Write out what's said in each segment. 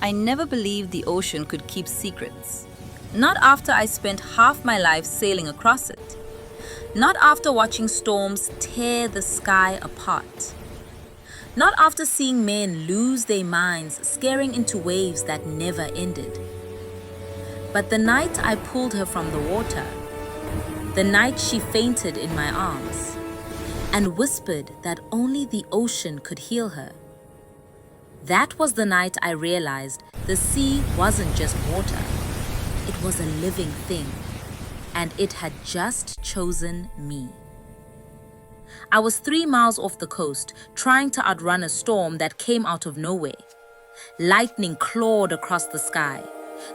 I never believed the ocean could keep secrets. Not after I spent half my life sailing across it. Not after watching storms tear the sky apart. Not after seeing men lose their minds staring into waves that never ended. But the night I pulled her from the water, the night she fainted in my arms, and whispered that only the ocean could heal her, that was the night I realized the sea wasn't just water. It was a living thing, and it had just chosen me. I was 3 miles off the coast, trying to outrun a storm that came out of nowhere. Lightning clawed across the sky.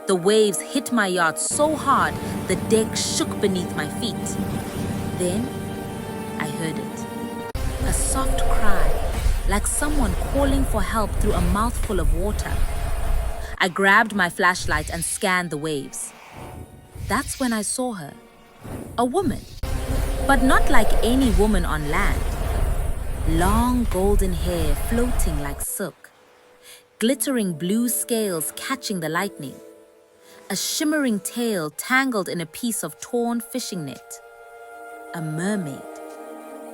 The waves hit my yacht so hard, the deck shook beneath my feet. Then, I heard it. A soft cry, like someone calling for help through a mouthful of water. I grabbed my flashlight and scanned the waves. That's when I saw her. A woman. But not like any woman on land. Long golden hair floating like silk. Glittering blue scales catching the lightning. A shimmering tail tangled in a piece of torn fishing net. A mermaid.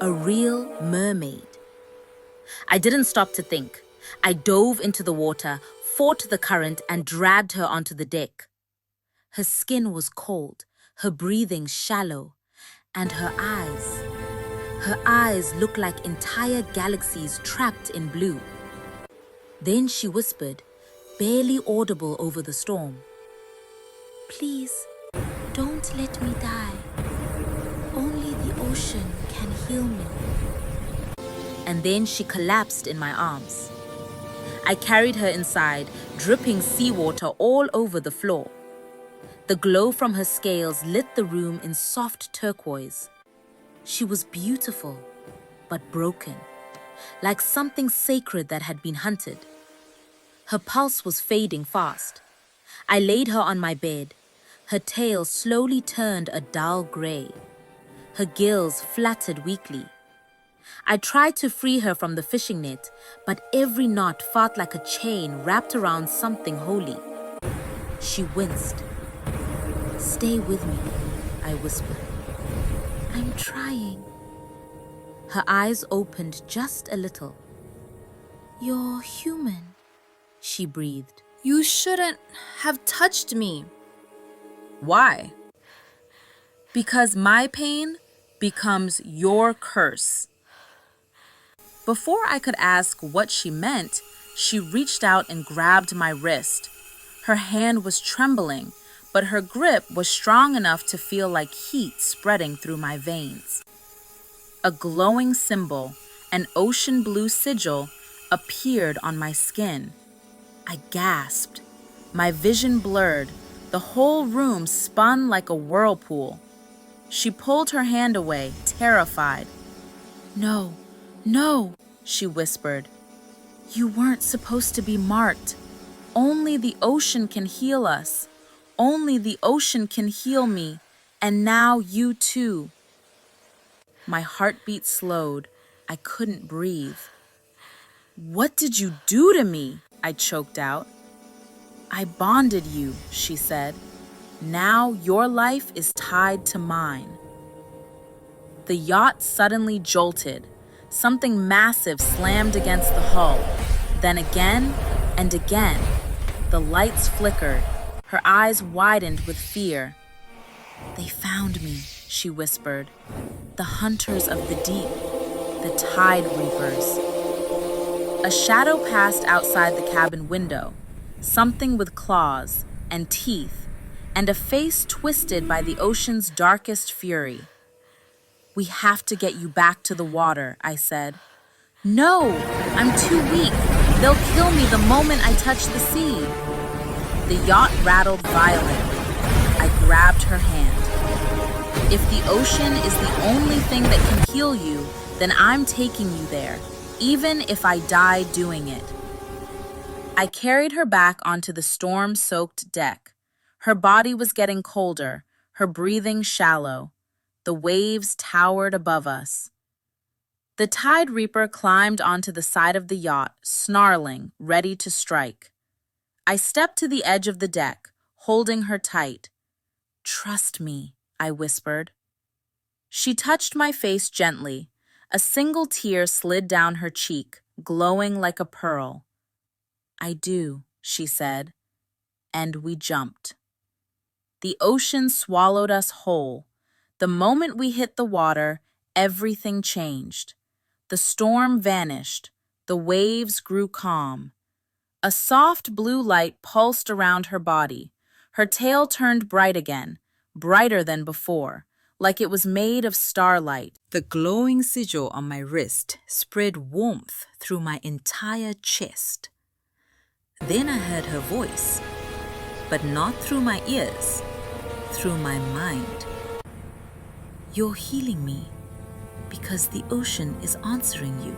A real mermaid. I didn't stop to think. I dove into the water, fought the current, and dragged her onto the deck. Her skin was cold, her breathing shallow, and her eyes looked like entire galaxies trapped in blue. Then she whispered, barely audible over the storm, "Please, don't let me die. Only the ocean can heal me." And then she collapsed in my arms. I carried her inside, dripping seawater all over the floor. The glow from her scales lit the room in soft turquoise. She was beautiful, but broken, like something sacred that had been hunted. Her pulse was fading fast. I laid her on my bed. Her tail slowly turned a dull gray. Her gills fluttered weakly. I tried to free her from the fishing net, but every knot felt like a chain wrapped around something holy. She winced. "Stay with me," I whispered. "I'm trying." Her eyes opened just a little. "You're human," she breathed. You shouldn't have touched me. Why? Because my pain becomes your curse. Before I could ask what she meant, she reached out and grabbed my wrist. Her hand was trembling, but her grip was strong enough to feel like heat spreading through my veins. A glowing symbol, an ocean blue sigil, appeared on my skin. I gasped. My vision blurred. The whole room spun like a whirlpool. She pulled her hand away, terrified. "No, no," she whispered. "You weren't supposed to be marked. Only the ocean can heal us. Only the ocean can heal me, and now you too." My heartbeat slowed. I couldn't breathe. "What did you do to me?" I choked out. "I bonded you," she said. "Now your life is tied to mine." The yacht suddenly jolted. Something massive slammed against the hull. Then again and again. The lights flickered. Her eyes widened with fear. "They found me," she whispered. "The hunters of the deep. The tide reapers." A shadow passed outside the cabin window. Something with claws and teeth, and a face twisted by the ocean's darkest fury. "We have to get you back to the water," I said. "No, I'm too weak. They'll kill me the moment I touch the sea." The yacht rattled violently. I grabbed her hand. "If the ocean is the only thing that can heal you, then I'm taking you there, even if I die doing it." I carried her back onto the storm-soaked deck. Her body was getting colder, her breathing shallow. The waves towered above us. The tide reaper climbed onto the side of the yacht, snarling, ready to strike. I stepped to the edge of the deck, holding her tight. "Trust me," I whispered. She touched my face gently. A single tear slid down her cheek, glowing like a pearl. "I do," she said, and we jumped. The ocean swallowed us whole. The moment we hit the water, everything changed. The storm vanished. The waves grew calm. A soft blue light pulsed around her body. Her tail turned bright again, brighter than before, like it was made of starlight. The glowing sigil on my wrist spread warmth through my entire chest. Then I heard her voice, but not through my ears, through my mind. "You're healing me because the ocean is answering you."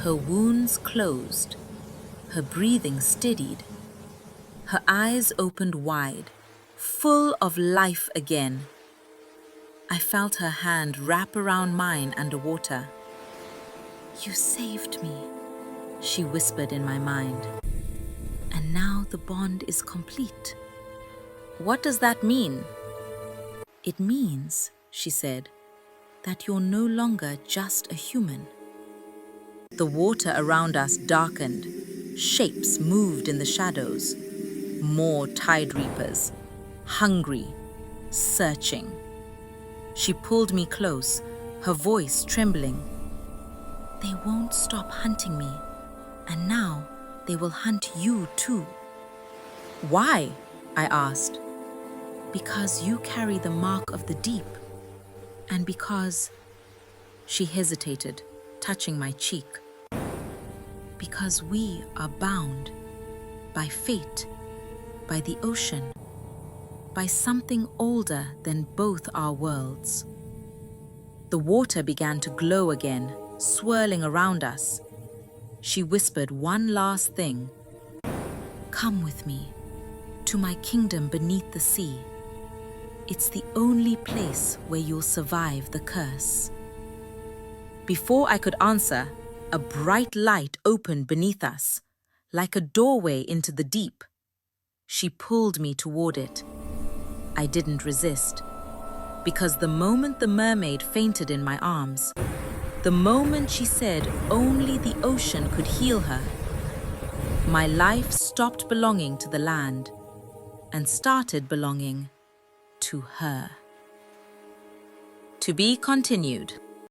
Her wounds closed. Her breathing steadied. Her eyes opened wide, full of life again. I felt her hand wrap around mine underwater. "You saved me," she whispered in my mind. "And now the bond is complete." "What does that mean?" "It means," she said, "that you're no longer just a human." The water around us darkened. Shapes moved in the shadows. More tide reapers, hungry, searching. She pulled me close, her voice trembling. "They won't stop hunting me, and now they will hunt you too." "Why?" I asked. "Because you carry the mark of the deep, and because—" She hesitated, touching my cheek. "Because we are bound by fate, by the ocean, by something older than both our worlds." The water began to glow again, swirling around us. She whispered one last thing. "Come with me, to my kingdom beneath the sea. It's the only place where you'll survive the curse." Before I could answer, a bright light opened beneath us, like a doorway into the deep. She pulled me toward it. I didn't resist, because the moment the mermaid fainted in my arms, the moment she said only the ocean could heal her, my life stopped belonging to the land and started belonging to her. To be continued.